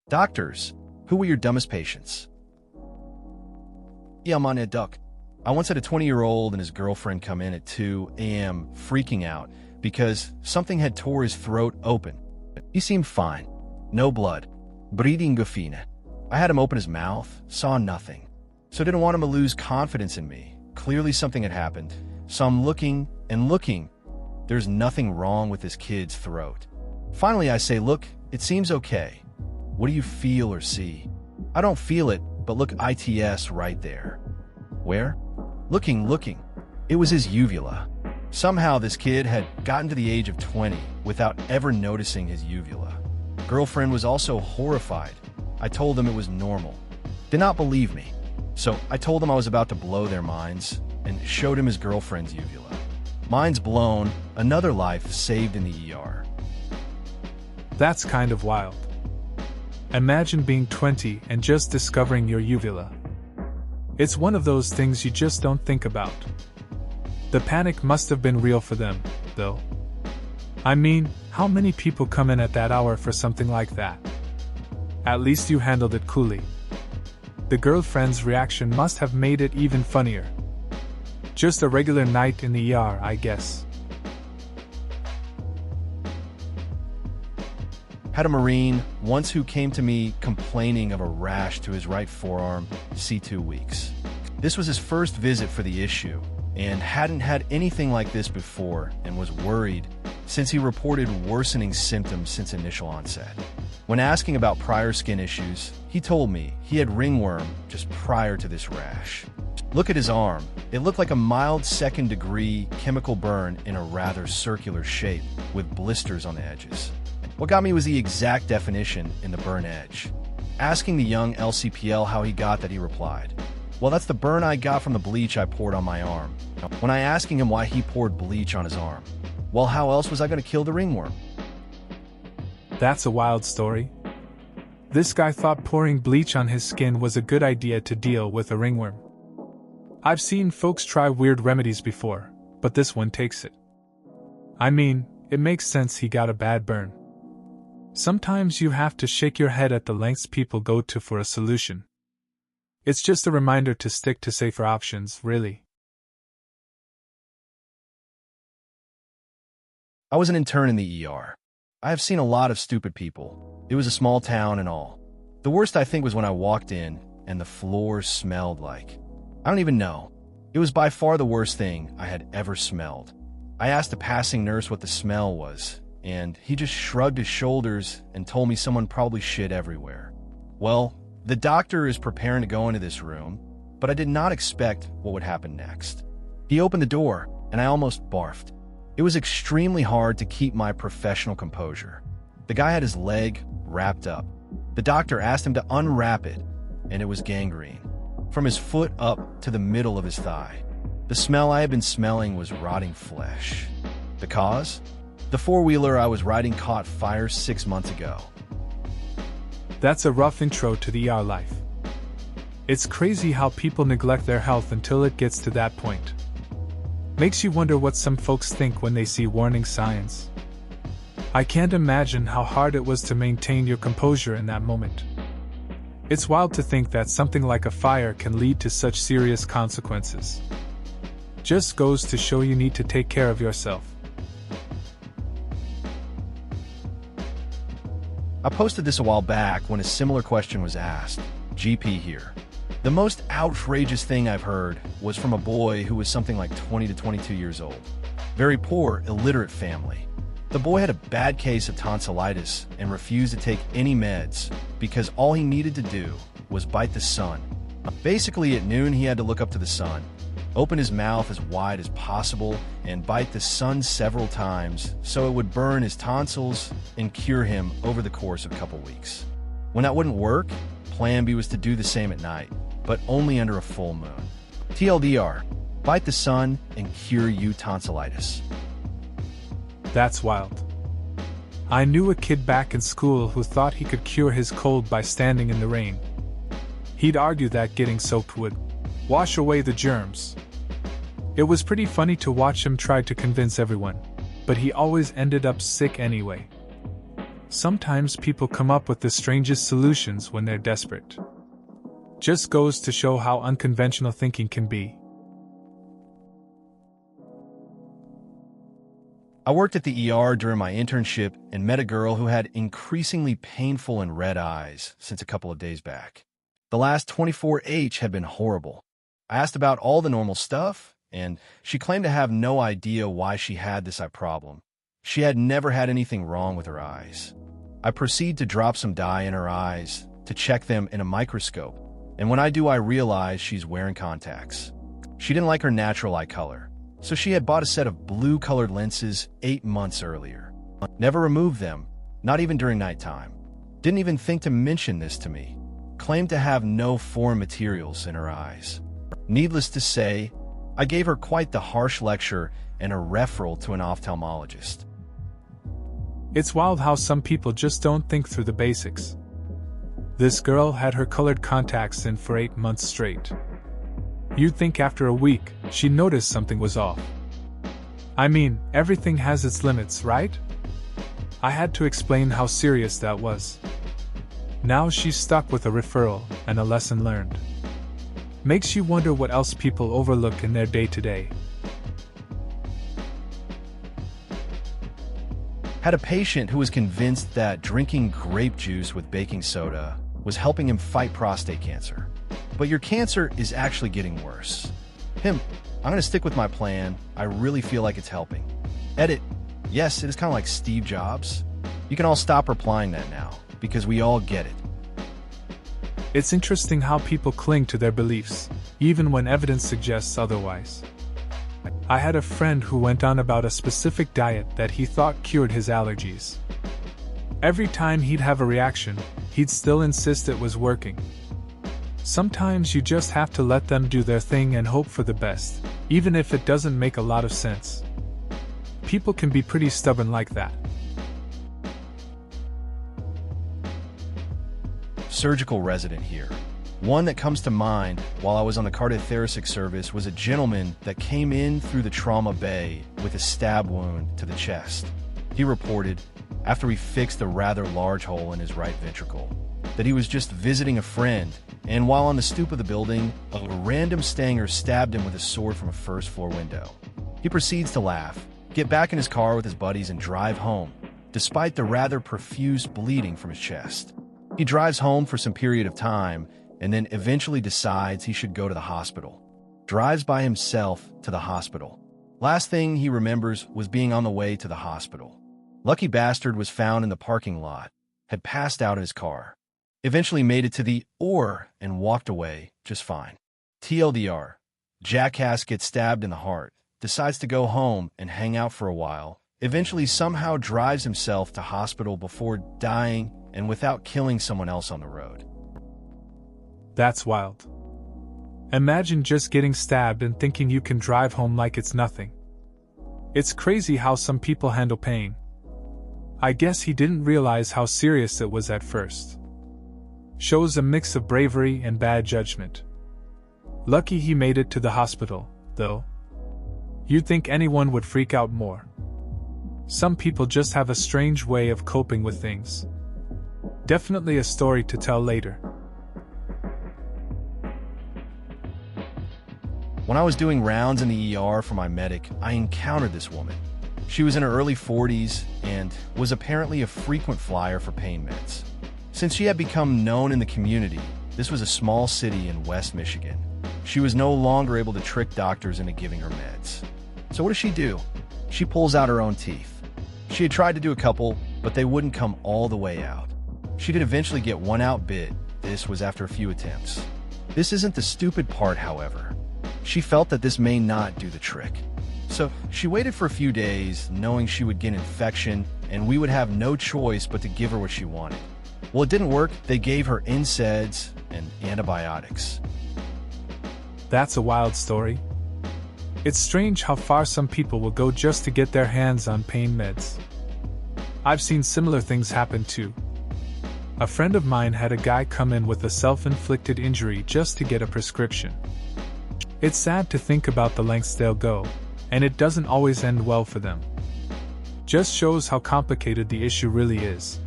Doctors, who were your dumbest patients? Yeah, I'm on a duck. I once had a 20-year-old and his girlfriend come in at 2 a.m. freaking out because something had tore his throat open. He seemed fine. No blood. Breathing fine. I had him open his mouth, saw nothing. So didn't want him to lose confidence in me. Clearly something had happened. So I'm looking and looking. There's nothing wrong with this kid's throat. Finally, I say, look, it seems okay. What do you feel or see? I don't feel it, but look, ITS right there. Where? Looking. It was his uvula. Somehow this kid had gotten to the age of 20 without ever noticing his uvula. Girlfriend was also horrified. I told them it was normal. Did not believe me. So I told them I was about to blow their minds and showed him his girlfriend's uvula. Mind's blown, another life saved in the ER. That's kind of wild. Imagine being 20 and just discovering your uvula. It's one of those things you just don't think about. The panic must have been real for them, though. I mean, how many people come in at that hour for something like that? At least you handled it coolly. The girlfriend's reaction must have made it even funnier. Just a regular night in the ER, I guess. Had a Marine once who came to me complaining of a rash to his right forearm, C2 weeks. This was his first visit for the issue, and hadn't had anything like this before and was worried since he reported worsening symptoms since initial onset. When asking about prior skin issues, he told me he had ringworm just prior to this rash. Look at his arm. It looked like a mild second-degree chemical burn in a rather circular shape with blisters on the edges. What got me was the exact definition in the burn edge. Asking the young LCPL how he got that, he replied, "Well, that's the burn I got from the bleach I poured on my arm." When I asking him why he poured bleach on his arm, well, how else was I going to kill the ringworm? That's a wild story. This guy thought pouring bleach on his skin was a good idea to deal with a ringworm. I've seen folks try weird remedies before, but this one takes it. I mean, it makes sense he got a bad burn. Sometimes you have to shake your head at the lengths people go to for a solution. It's just a reminder to stick to safer options, really. I was an intern in the ER. I have seen a lot of stupid people. It was a small town and all. The worst, I think, was when I walked in and the floor smelled like... I don't even know. It was by far the worst thing I had ever smelled. I asked a passing nurse what the smell was, and he just shrugged his shoulders and told me someone probably shit everywhere. Well, the doctor is preparing to go into this room, but I did not expect what would happen next. He opened the door, and I almost barfed. It was extremely hard to keep my professional composure. The guy had his leg wrapped up. The doctor asked him to unwrap it, and it was gangrene. From his foot up to the middle of his thigh. The smell I had been smelling was rotting flesh. The cause? The four-wheeler I was riding caught fire 6 months ago. That's a rough intro to the ER life. It's crazy how people neglect their health until it gets to that point. Makes you wonder what some folks think when they see warning signs. I can't imagine how hard it was to maintain your composure in that moment. It's wild to think that something like a fire can lead to such serious consequences. Just goes to show you need to take care of yourself. I posted this a while back when a similar question was asked. GP here. The most outrageous thing I've heard was from a boy who was something like 20 to 22 years old. Very poor, illiterate family. The boy had a bad case of tonsillitis and refused to take any meds because all he needed to do was bite the sun. Basically, at noon he had to look up to the sun, open his mouth as wide as possible, and bite the sun several times so it would burn his tonsils and cure him over the course of a couple weeks. When that wouldn't work, plan B was to do the same at night, but only under a full moon. TLDR, bite the sun and cure you tonsillitis. That's wild. I knew a kid back in school who thought he could cure his cold by standing in the rain. He'd argue that getting soaked would wash away the germs. It was pretty funny to watch him try to convince everyone, but he always ended up sick anyway. Sometimes people come up with the strangest solutions when they're desperate. Just goes to show how unconventional thinking can be. I worked at the ER during my internship and met a girl who had increasingly painful and red eyes since a couple of days back. The last 24H had been horrible. I asked about all the normal stuff, and she claimed to have no idea why she had this eye problem. She had never had anything wrong with her eyes. I proceed to drop some dye in her eyes to check them in a microscope, and when I do, I realize she's wearing contacts. She didn't like her natural eye color, so she had bought a set of blue-colored lenses 8 months earlier. Never removed them, not even during nighttime. Didn't even think to mention this to me. Claimed to have no foreign materials in her eyes. Needless to say, I gave her quite the harsh lecture and a referral to an ophthalmologist. It's wild how some people just don't think through the basics. This girl had her colored contacts in for 8 months straight. You'd think after a week, she'd notice something was off. I mean, everything has its limits, right? I had to explain how serious that was. Now she's stuck with a referral and a lesson learned. Makes you wonder what else people overlook in their day-to-day. Had a patient who was convinced that drinking grape juice with baking soda was helping him fight prostate cancer. But your cancer is actually getting worse. I'm going to stick with my plan. I really feel like it's helping. Edit. Yes, it is kind of like Steve Jobs. You can all stop replying that now, because we all get it. It's interesting how people cling to their beliefs, even when evidence suggests otherwise. I had a friend who went on about a specific diet that he thought cured his allergies. Every time he'd have a reaction, he'd still insist it was working. Sometimes you just have to let them do their thing and hope for the best, even if it doesn't make a lot of sense. People can be pretty stubborn like that. Surgical resident here. One that comes to mind while I was on the cardiothoracic service was a gentleman that came in through the trauma bay with a stab wound to the chest. He reported, after we fixed a rather large hole in his right ventricle, that he was just visiting a friend, and while on the stoop of the building, a random stanger stabbed him with a sword from a first-floor window. He proceeds to laugh, get back in his car with his buddies, and drive home, despite the rather profuse bleeding from his chest. He drives home for some period of time, and then eventually decides he should go to the hospital. Drives by himself to the hospital. Last thing he remembers was being on the way to the hospital. Lucky bastard was found in the parking lot, had passed out in his car. Eventually made it to the OR and walked away just fine. TLDR, jackass gets stabbed in the heart, decides to go home and hang out for a while, eventually somehow drives himself to hospital before dying and without killing someone else on the road. That's wild. Imagine just getting stabbed and thinking you can drive home like it's nothing. It's crazy how some people handle pain. I guess he didn't realize how serious it was at first. Shows a mix of bravery and bad judgment. Lucky he made it to the hospital, though. You'd think anyone would freak out more. Some people just have a strange way of coping with things. Definitely a story to tell later. When I was doing rounds in the ER for my medic, I encountered this woman. She was in her early 40s and was apparently a frequent flyer for pain meds. Since she had become known in the community, this was a small city in West Michigan. She was no longer able to trick doctors into giving her meds. So what does she do? She pulls out her own teeth. She had tried to do a couple, but they wouldn't come all the way out. She did eventually get one out bit. This was after a few attempts. This isn't the stupid part, however. She felt that this may not do the trick. So she waited for a few days, knowing she would get an infection and we would have no choice but to give her what she wanted. Well, it didn't work. They gave her NSAIDs and antibiotics. That's a wild story. It's strange how far some people will go just to get their hands on pain meds. I've seen similar things happen too. A friend of mine had a guy come in with a self-inflicted injury just to get a prescription. It's sad to think about the lengths they'll go, and it doesn't always end well for them. Just shows how complicated the issue really is.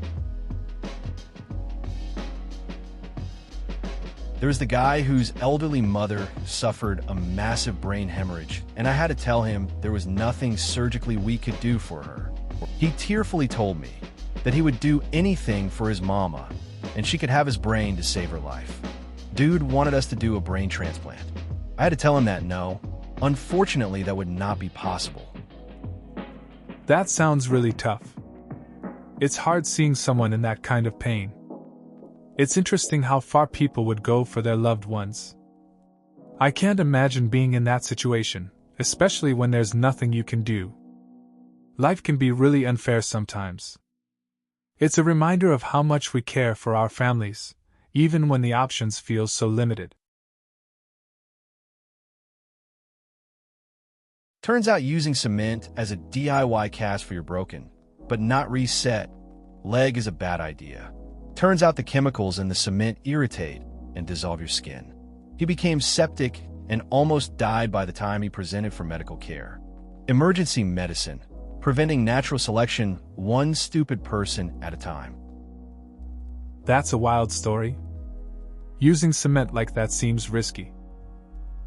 There was the guy whose elderly mother suffered a massive brain hemorrhage, and I had to tell him there was nothing surgically we could do for her. He tearfully told me that he would do anything for his mama, and she could have his brain to save her life. Dude wanted us to do a brain transplant. I had to tell him that no, unfortunately that would not be possible. That sounds really tough. It's hard seeing someone in that kind of pain. It's interesting how far people would go for their loved ones. I can't imagine being in that situation, especially when there's nothing you can do. Life can be really unfair sometimes. It's a reminder of how much we care for our families, even when the options feel so limited. Turns out using cement as a DIY cast for your broken, but not reset, leg is a bad idea. Turns out the chemicals in the cement irritate and dissolve your skin. He became septic and almost died by the time he presented for medical care. Emergency medicine, preventing natural selection one stupid person at a time. That's a wild story. Using cement like that seems risky.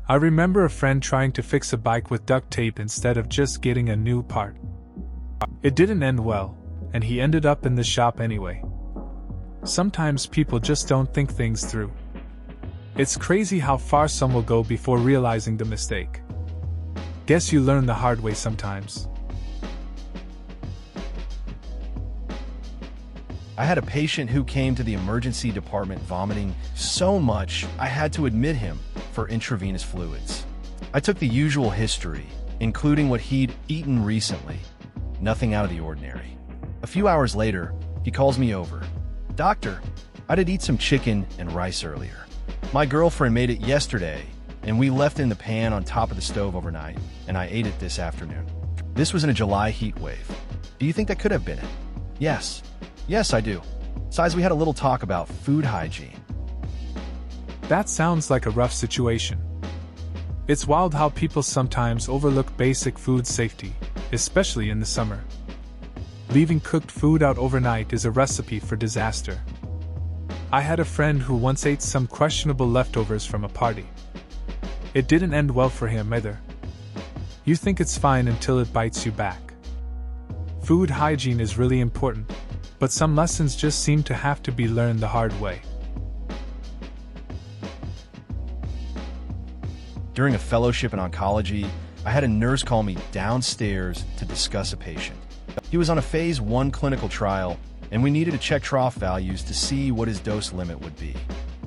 I remember a friend trying to fix a bike with duct tape instead of just getting a new part. It didn't end well, and he ended up in the shop anyway. Sometimes people just don't think things through. It's crazy how far some will go before realizing the mistake. Guess you learn the hard way sometimes. I had a patient who came to the emergency department vomiting so much I had to admit him for intravenous fluids. I took the usual history, including what he'd eaten recently. Nothing out of the ordinary. A few hours later, he calls me over. "Doctor, I did eat some chicken and rice earlier. My girlfriend made it yesterday, and we left it in the pan on top of the stove overnight, and I ate it this afternoon." This was in a July heat wave. Do you think that could have been it? Yes. Yes, I do. Besides, we had a little talk about food hygiene. That sounds like a rough situation. It's wild how people sometimes overlook basic food safety, especially in the summer. Leaving cooked food out overnight is a recipe for disaster. I had a friend who once ate some questionable leftovers from a party. It didn't end well for him either. You think it's fine until it bites you back. Food hygiene is really important, but some lessons just seem to have to be learned the hard way. During a fellowship in oncology, I had a nurse call me downstairs to discuss a patient. He was on a phase 1 clinical trial, and we needed to check trough values to see what his dose limit would be.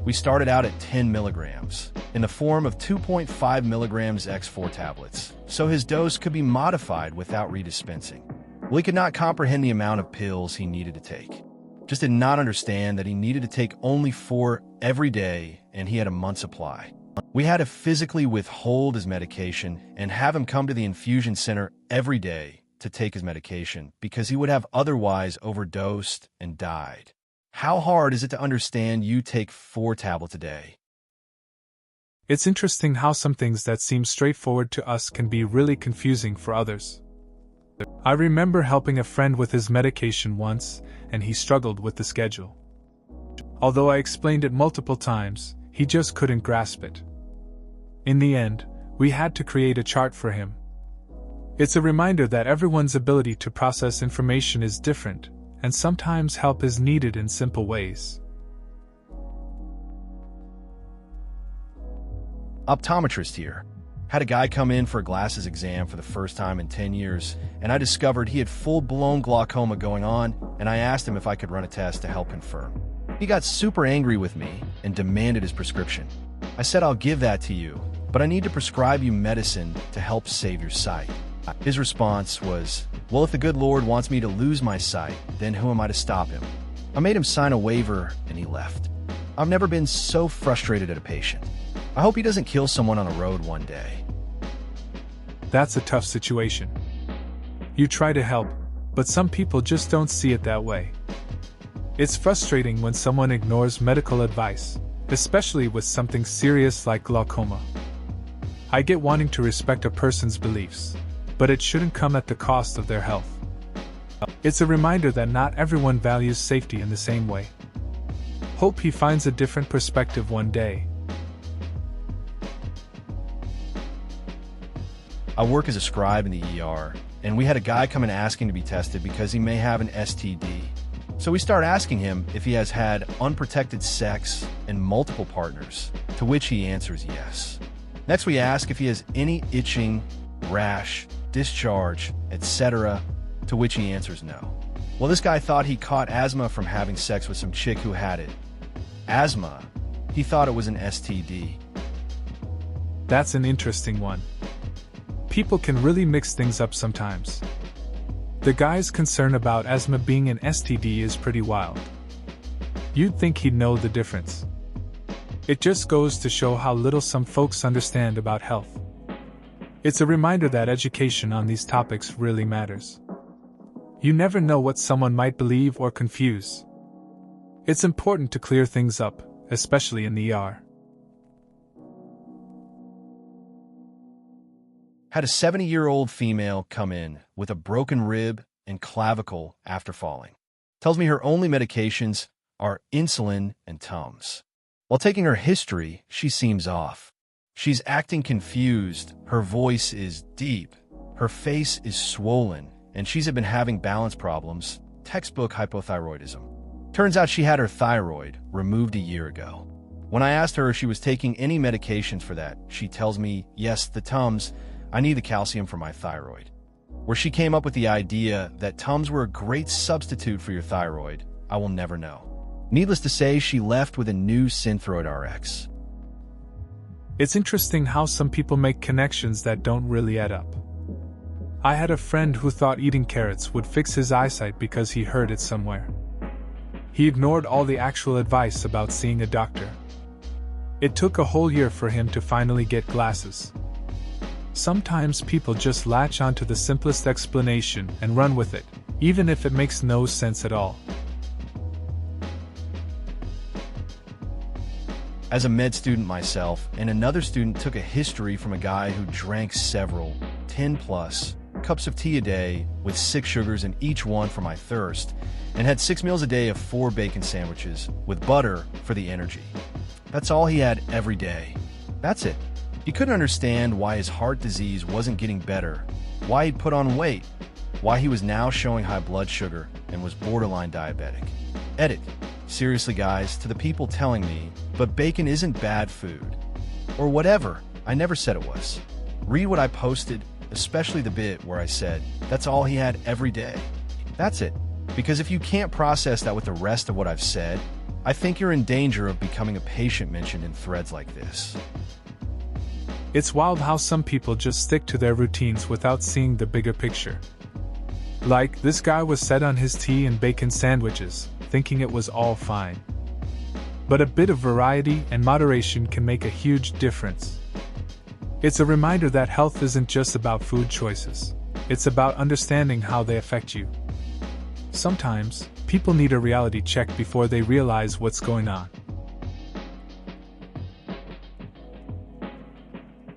We started out at 10 milligrams, in the form of 2.5 milligrams x4 tablets, so his dose could be modified without redispensing. Well, he could not comprehend the amount of pills he needed to take. Just did not understand that he needed to take only 4 every day, and he had a month's supply. We had to physically withhold his medication and have him come to the infusion center every day to take his medication because he would have otherwise overdosed and died. How hard is it to understand you take 4 tablets a day? It's interesting how some things that seem straightforward to us can be really confusing for others. I remember helping a friend with his medication once, and he struggled with the schedule. Although I explained it multiple times, he just couldn't grasp it. In the end, we had to create a chart for him. It's a reminder that everyone's ability to process information is different, and sometimes help is needed in simple ways. Optometrist here. Had a guy come in for a glasses exam for the first time in 10 years, and I discovered he had full-blown glaucoma going on, and I asked him if I could run a test to help confirm. He got super angry with me and demanded his prescription. I said, "I'll give that to you, but I need to prescribe you medicine to help save your sight." His response was, "Well, if the good Lord wants me to lose my sight, then who am I to stop him?" I made him sign a waiver, and he left. I've never been so frustrated at a patient. I hope he doesn't kill someone on the road one day. That's a tough situation. You try to help, but some people just don't see it that way. It's frustrating when someone ignores medical advice, especially with something serious like glaucoma. I get wanting to respect a person's beliefs, but it shouldn't come at the cost of their health. It's a reminder that not everyone values safety in the same way. Hope he finds a different perspective one day, I work as a scribe in the ER, and we had a guy come in asking to be tested because he may have an STD. So we start asking him if he has had unprotected sex and multiple partners, to which he answers yes. Next, we ask if he has any itching, rash, discharge, etc., to which he answers no. Well, this guy thought he caught asthma from having sex with some chick who had it. Asthma. He thought it was an STD. That's an interesting one. People can really mix things up sometimes. The guy's concern about asthma being an STD is pretty wild. You'd think he'd know the difference. It just goes to show how little some folks understand about health. It's a reminder that education on these topics really matters. You never know what someone might believe or confuse. It's important to clear things up, especially in the ER. Had a 70-year-old female come in with a broken rib and clavicle after falling. Tells me her only medications are insulin and Tums. While taking her history, she seems off. She's acting confused, her voice is deep, her face is swollen, and she's been having balance problems, textbook hypothyroidism. Turns out she had her thyroid removed a year ago. When I asked her if she was taking any medications for that, she tells me, yes, the Tums, I need the calcium for my thyroid. Where she came up with the idea that Tums were a great substitute for your thyroid, I will never know. Needless to say, she left with a new Synthroid RX. It's interesting how some people make connections that don't really add up. I had a friend who thought eating carrots would fix his eyesight because he heard it somewhere. He ignored all the actual advice about seeing a doctor. It took a whole year for him to finally get glasses. Sometimes people just latch onto the simplest explanation and run with it, even if it makes no sense at all. As a med student myself, and another student took a history from a guy who drank several, 10+ cups of tea a day with 6 sugars in each one for my thirst, and had 6 meals a day of 4 bacon sandwiches with butter for the energy. That's all he had every day. That's it. He couldn't understand why his heart disease wasn't getting better, why he'd put on weight, why he was now showing high blood sugar and was borderline diabetic. Edit. Seriously, guys, to the people telling me, but bacon isn't bad food. Or whatever, I never said it was. Read what I posted, especially the bit where I said, that's all he had every day. That's it. Because if you can't process that with the rest of what I've said, I think you're in danger of becoming a patient mentioned in threads like this. It's wild how some people just stick to their routines without seeing the bigger picture. Like, this guy was set on his tea and bacon sandwiches, thinking it was all fine. But a bit of variety and moderation can make a huge difference. It's a reminder that health isn't just about food choices. It's about understanding how they affect you. Sometimes, people need a reality check before they realize what's going on.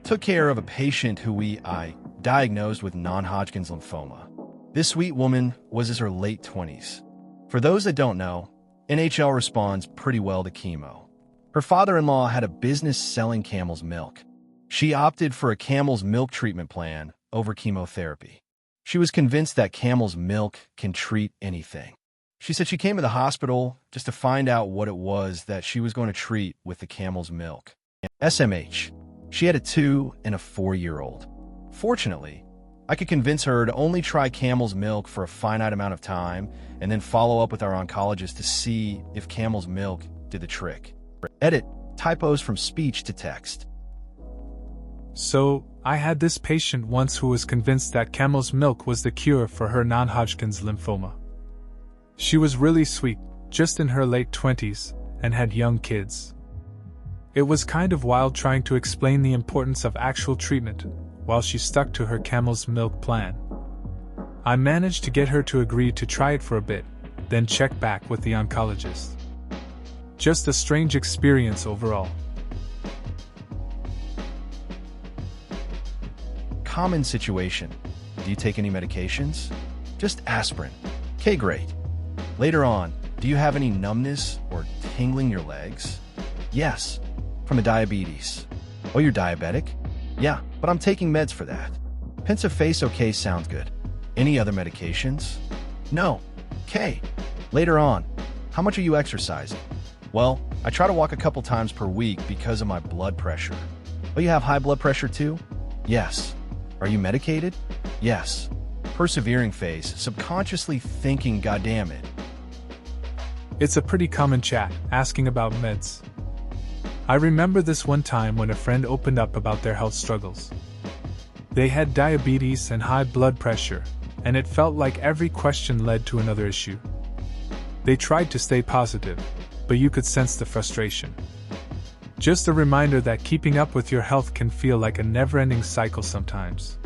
Took care of a patient who I diagnosed with non-Hodgkin's lymphoma. This sweet woman was in her late 20s. For those that don't know, NHL responds pretty well to chemo. Her father-in-law had a business selling camel's milk. She opted for a camel's milk treatment plan over chemotherapy. She was convinced that camel's milk can treat anything. She said she came to the hospital just to find out what it was that she was going to treat with the camel's milk. SMH. She had a 2- and a 4-year-old. Fortunately, I could convince her to only try camel's milk for a finite amount of time and then follow up with our oncologist to see if camel's milk did the trick. Edit. Typos from speech to text. So, I had this patient once who was convinced that camel's milk was the cure for her non-Hodgkin's lymphoma. She was really sweet, just in her late 20s, and had young kids. It was kind of wild trying to explain the importance of actual treatment, while she stuck to her camel's milk plan. I managed to get her to agree to try it for a bit, then check back with the oncologist. Just a strange experience overall. Common situation. Do you take any medications? Just aspirin. Okay, great. Later on, do you have any numbness or tingling in your legs? Yes, from the diabetes. Oh, you're diabetic? Yeah, but I'm taking meds for that. Pinch of face, okay, sounds good. Any other medications? No. Okay. Later on, how much are you exercising? Well, I try to walk a couple times per week because of my blood pressure. Oh, you have high blood pressure too? Yes. Are you medicated? Yes. Persevering face, subconsciously thinking, goddamn it. It's a pretty common chat, asking about meds. I remember this one time when a friend opened up about their health struggles. They had diabetes and high blood pressure, and it felt like every question led to another issue. They tried to stay positive, but you could sense the frustration. Just a reminder that keeping up with your health can feel like a never-ending cycle sometimes.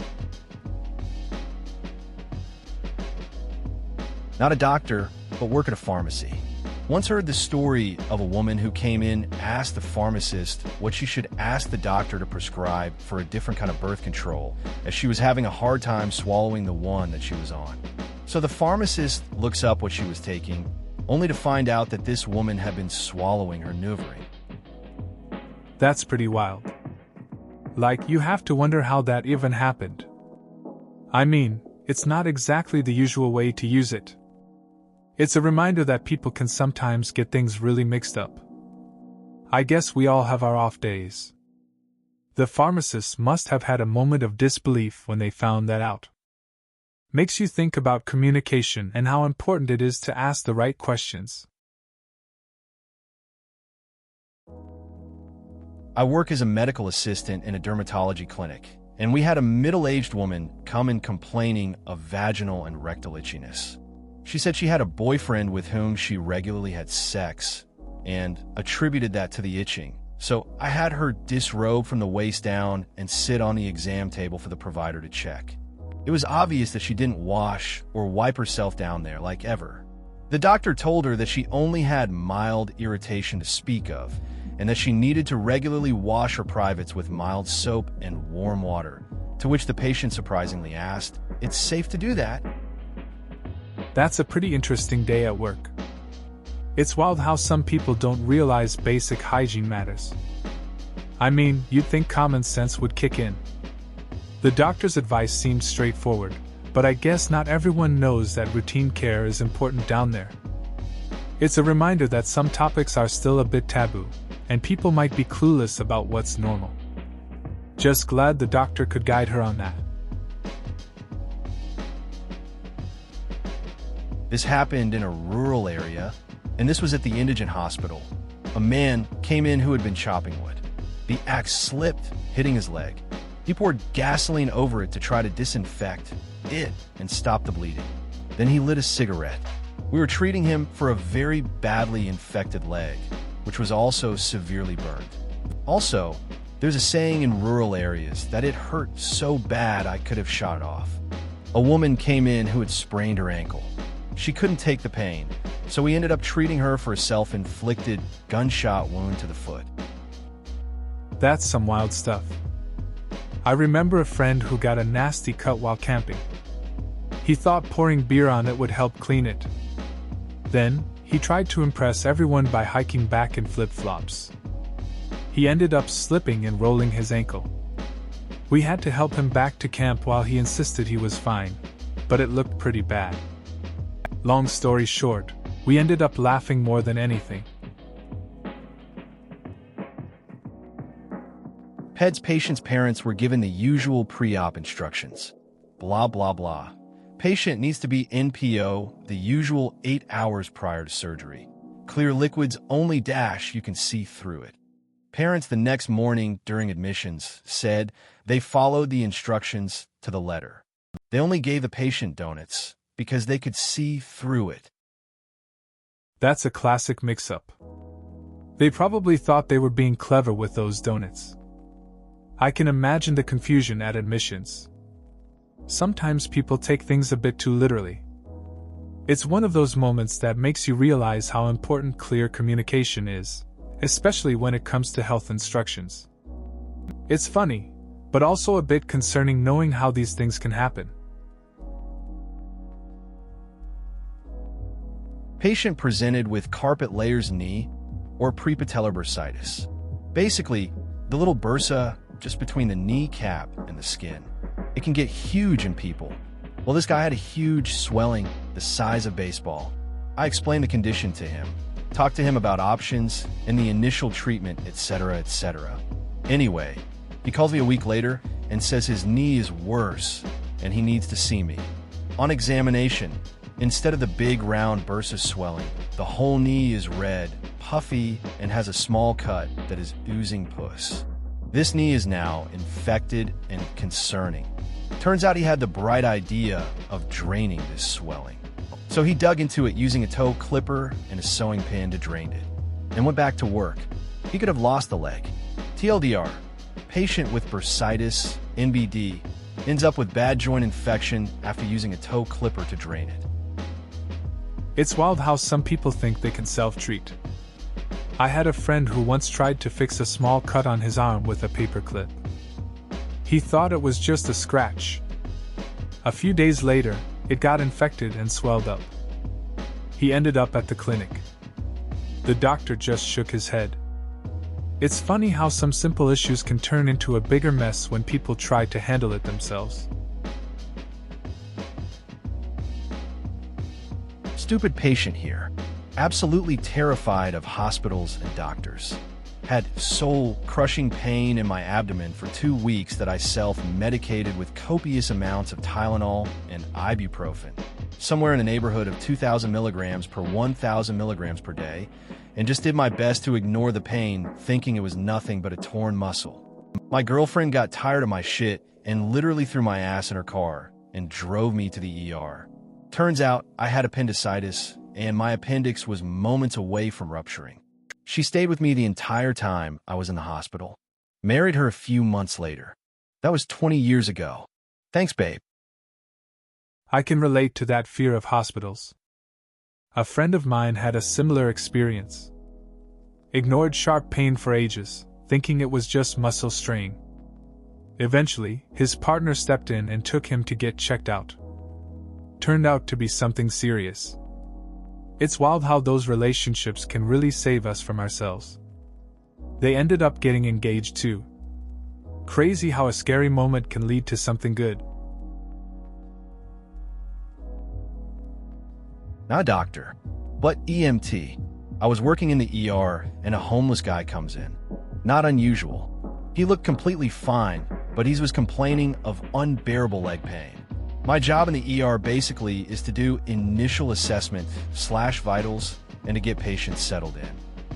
Not a doctor, but work at a pharmacy. Once heard the story of a woman who came in, asked the pharmacist what she should ask the doctor to prescribe for a different kind of birth control, as she was having a hard time swallowing the one that she was on. So the pharmacist looks up what she was taking, only to find out that this woman had been swallowing her NuvaRing. That's pretty wild. Like, you have to wonder how that even happened. I mean, it's not exactly the usual way to use it. It's a reminder that people can sometimes get things really mixed up. I guess we all have our off days. The pharmacists must have had a moment of disbelief when they found that out. Makes you think about communication and how important it is to ask the right questions. I work as a medical assistant in a dermatology clinic, and we had a middle-aged woman come in complaining of vaginal and rectal itchiness. She said she had a boyfriend with whom she regularly had sex and attributed that to the itching. So I had her disrobe from the waist down and sit on the exam table for the provider to check. It was obvious that she didn't wash or wipe herself down there like ever. The doctor told her that she only had mild irritation to speak of, and that she needed to regularly wash her privates with mild soap and warm water, to which the patient surprisingly asked, "It's safe to do that?" That's a pretty interesting day at work. It's wild how some people don't realize basic hygiene matters. I mean, you'd think common sense would kick in. The doctor's advice seemed straightforward, but I guess not everyone knows that routine care is important down there. It's a reminder that some topics are still a bit taboo, and people might be clueless about what's normal. Just glad the doctor could guide her on that. This happened in a rural area, and this was at the indigent hospital. A man came in who had been chopping wood. The axe slipped, hitting his leg. He poured gasoline over it to try to disinfect it and stop the bleeding. Then he lit a cigarette. We were treating him for a very badly infected leg, which was also severely burned. Also, there's a saying in rural areas that it hurt so bad I could have shot it off. A woman came in who had sprained her ankle. She couldn't take the pain, so we ended up treating her for a self-inflicted gunshot wound to the foot. That's some wild stuff. I remember a friend who got a nasty cut while camping. He thought pouring beer on it would help clean it. Then, he tried to impress everyone by hiking back in flip-flops. He ended up slipping and rolling his ankle. We had to help him back to camp while he insisted he was fine, but it looked pretty bad. Long story short, we ended up laughing more than anything. PED's patient's parents were given the usual pre-op instructions. Blah, blah, blah. Patient needs to be NPO the usual 8 hours prior to surgery. Clear liquids only dash you can see through it. Parents the next morning during admissions said they followed the instructions to the letter. They only gave the patient donuts because they could see through it. That's a classic mix-up. They probably thought they were being clever with those donuts. I can imagine the confusion at admissions. Sometimes people take things a bit too literally. It's one of those moments that makes you realize how important clear communication is, especially when it comes to health instructions. It's funny, but also a bit concerning knowing how these things can happen. Patient presented with carpet layers knee or prepatellar bursitis. Basically, the little bursa just between the kneecap and the skin. It can get huge in people. Well, this guy had a huge swelling the size of baseball. I explained the condition to him, talked to him about options and the initial treatment, etc., etc. Anyway, he calls me a week later and says his knee is worse and he needs to see me. On examination, instead of the big round bursa swelling, the whole knee is red, puffy, and has a small cut that is oozing pus. This knee is now infected and concerning. Turns out he had the bright idea of draining this swelling. So he dug into it using a toe clipper and a sewing pin to drain it, and went back to work. He could have lost the leg. TLDR, patient with bursitis, NBD, ends up with bad joint infection after using a toe clipper to drain it. It's wild how some people think they can self-treat. I had a friend who once tried to fix a small cut on his arm with a paperclip. He thought it was just a scratch. A few days later, it got infected and swelled up. He ended up at the clinic. The doctor just shook his head. It's funny how some simple issues can turn into a bigger mess when people try to handle it themselves. Stupid patient here. Absolutely terrified of hospitals and doctors. Had soul-crushing pain in my abdomen for 2 weeks that I self-medicated with copious amounts of Tylenol and ibuprofen, somewhere in the neighborhood of 2,000 milligrams per 1,000 milligrams per day, and just did my best to ignore the pain, thinking it was nothing but a torn muscle. My girlfriend got tired of my shit and literally threw my ass in her car and drove me to the ER. Turns out I had appendicitis, and my appendix was moments away from rupturing. She stayed with me the entire time I was in the hospital. Married her a few months later. That was 20 years ago. Thanks, babe. I can relate to that fear of hospitals. A friend of mine had a similar experience. Ignored sharp pain for ages, thinking it was just muscle strain. Eventually, his partner stepped in and took him to get checked out. Turned out to be something serious. It's wild how those relationships can really save us from ourselves. They ended up getting engaged too. Crazy how a scary moment can lead to something good. Not a doctor, but EMT. I was working in the ER and a homeless guy comes in. Not unusual. He looked completely fine, but he was complaining of unbearable leg pain. My job in the ER basically is to do initial assessment / vitals and to get patients settled in.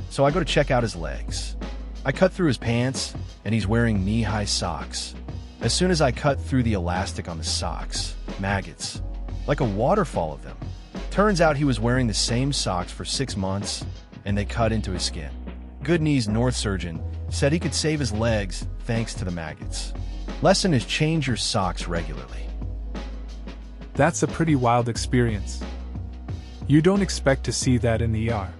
So I go to check out his legs. I cut through his pants and he's wearing knee-high socks. As soon as I cut through the elastic on the socks, maggots, like a waterfall of them. Turns out he was wearing the same socks for 6 months and they cut into his skin. Good Knees North surgeon said he could save his legs thanks to the maggots. Lesson is change your socks regularly. That's a pretty wild experience. You don't expect to see that in the ER.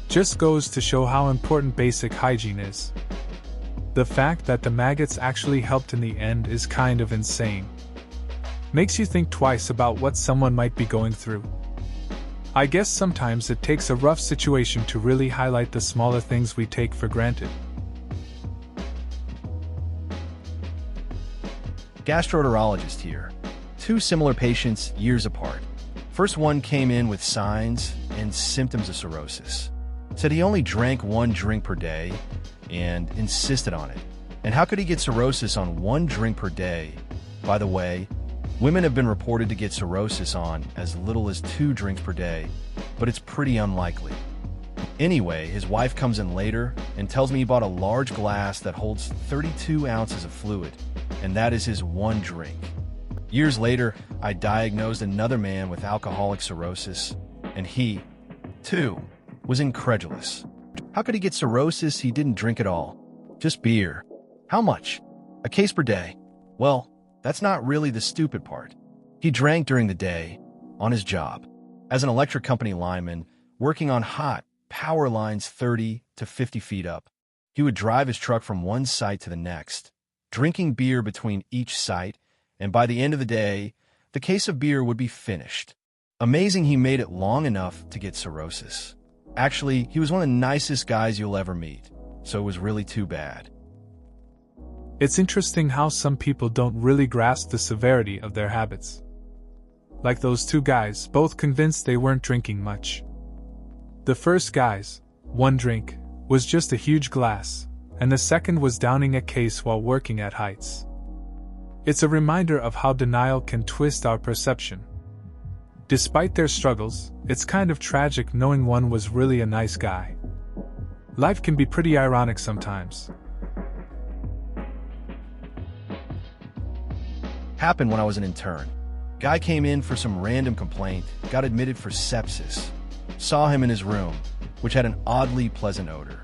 Just goes to show how important basic hygiene is. The fact that the maggots actually helped in the end is kind of insane. Makes you think twice about what someone might be going through. I guess sometimes it takes a rough situation to really highlight the smaller things we take for granted. Gastroenterologist here. 2 similar patients years apart. First one came in with signs and symptoms of cirrhosis. Said he only drank 1 drink per day and insisted on it. And how could he get cirrhosis on 1 drink per day? By the way, women have been reported to get cirrhosis on as little as 2 drinks per day, but it's pretty unlikely. Anyway, his wife comes in later and tells me he bought a large glass that holds 32 ounces of fluid, and that is his 1 drink. Years later, I diagnosed another man with alcoholic cirrhosis, and he, too, was incredulous. How could he get cirrhosis? He didn't drink at all. Just beer. How much? A case per day. Well, that's not really the stupid part. He drank during the day, on his job, as an electric company lineman, working on hot power lines 30 to 50 feet up. He would drive his truck from one site to the next, drinking beer between each site, and by the end of the day, the case of beer would be finished. Amazing he made it long enough to get cirrhosis. Actually, he was one of the nicest guys you'll ever meet, so it was really too bad. It's interesting how some people don't really grasp the severity of their habits. Like those two guys, both convinced they weren't drinking much. The first guy's one drink was just a huge glass, and the second was downing a case while working at heights. It's a reminder of how denial can twist our perception. Despite their struggles, it's kind of tragic knowing one was really a nice guy. Life can be pretty ironic sometimes. Happened when I was an intern. Guy came in for some random complaint, got admitted for sepsis. Saw him in his room, which had an oddly pleasant odor.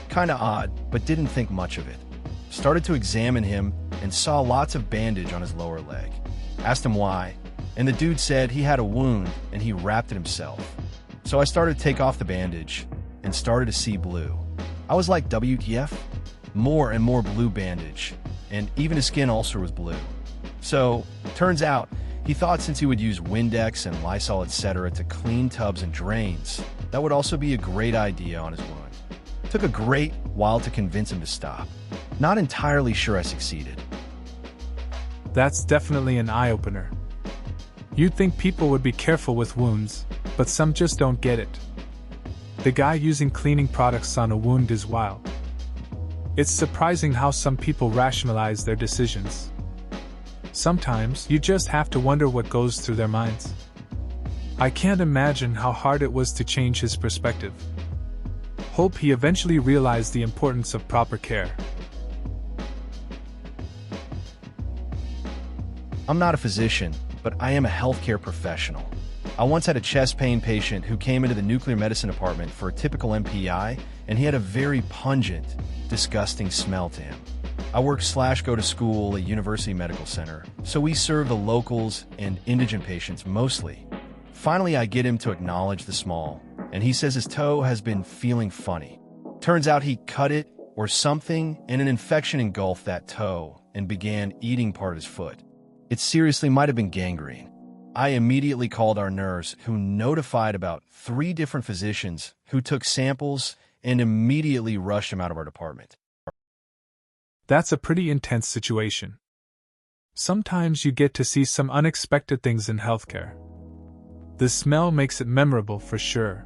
Kinda odd, but didn't think much of it. Started to examine him and saw lots of bandage on his lower leg. Asked him why, and the dude said he had a wound and he wrapped it himself. So I started to take off the bandage and started to see blue. I was like, WTF? More and more blue bandage, and even his skin ulcer was blue. So, turns out, he thought since he would use Windex and Lysol etc. to clean tubs and drains, that would also be a great idea on his wound. Took a great while to convince him to stop. Not entirely sure I succeeded. That's definitely an eye-opener. You'd think people would be careful with wounds, but some just don't get it. The guy using cleaning products on a wound is wild. It's surprising how some people rationalize their decisions. Sometimes you just have to wonder what goes through their minds. I can't imagine how hard it was to change his perspective. Hope he eventually realized the importance of proper care. I'm not a physician, but I am a healthcare professional. I once had a chest pain patient who came into the nuclear medicine department for a typical MPI, and he had a very pungent, disgusting smell to him. I work/go to school at University Medical Center, so we serve the locals and indigent patients mostly. Finally, I get him to acknowledge the smell, and he says his toe has been feeling funny. Turns out he cut it or something, and an infection engulfed that toe and began eating part of his foot. It seriously might have been gangrene. I immediately called our nurse, who notified about 3 different physicians who took samples and immediately rushed him out of our department. That's a pretty intense situation. Sometimes you get to see some unexpected things in healthcare. The smell makes it memorable for sure.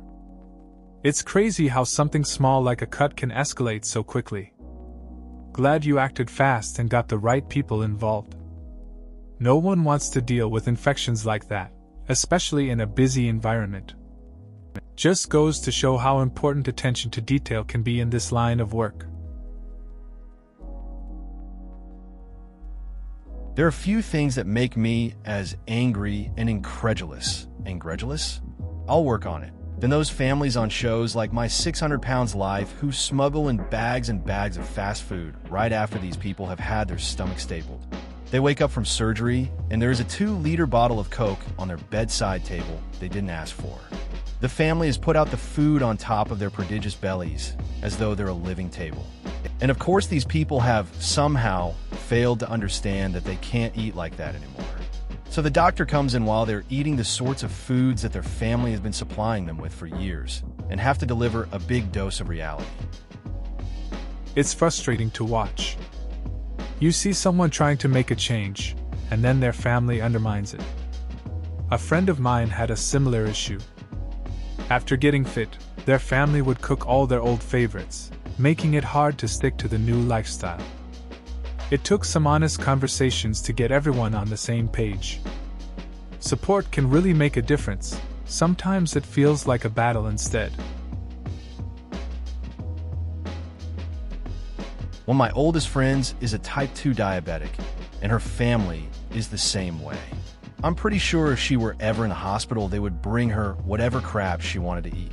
It's crazy how something small like a cut can escalate so quickly. Glad you acted fast and got the right people involved. No one wants to deal with infections like that, especially in a busy environment. Just goes to show how important attention to detail can be in this line of work. There are few things that make me as angry and incredulous. Incredulous? I'll work on it. Than those families on shows like My 600 Pounds Life who smuggle in bags and bags of fast food right after these people have had their stomach stapled. They wake up from surgery, and there is a 2-liter bottle of Coke on their bedside table they didn't ask for. The family has put out the food on top of their prodigious bellies, as though they're a living table. And of course these people have somehow failed to understand that they can't eat like that anymore. So the doctor comes in while they're eating the sorts of foods that their family has been supplying them with for years, and have to deliver a big dose of reality. It's frustrating to watch. You see someone trying to make a change, and then their family undermines it. A friend of mine had a similar issue. After getting fit, their family would cook all their old favorites, making it hard to stick to the new lifestyle. It took some honest conversations to get everyone on the same page. Support can really make a difference. Sometimes it feels like a battle instead. One of my oldest friends is a type 2 diabetic, and her family is the same way. I'm pretty sure if she were ever in the hospital, they would bring her whatever crap she wanted to eat.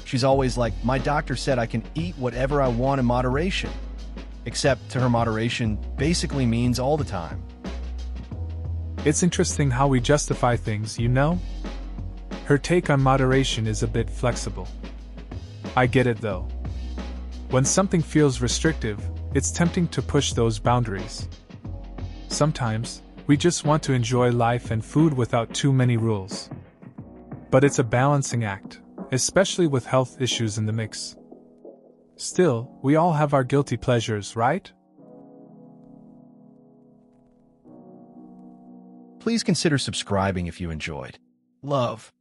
She's always like, my doctor said I can eat whatever I want in moderation. Except to her, moderation basically means all the time. It's interesting how we justify things, you know? Her take on moderation is a bit flexible. I get it though. When something feels restrictive, it's tempting to push those boundaries. Sometimes, we just want to enjoy life and food without too many rules. But it's a balancing act, especially with health issues in the mix. Still, we all have our guilty pleasures, right? Please consider subscribing if you enjoyed. Love.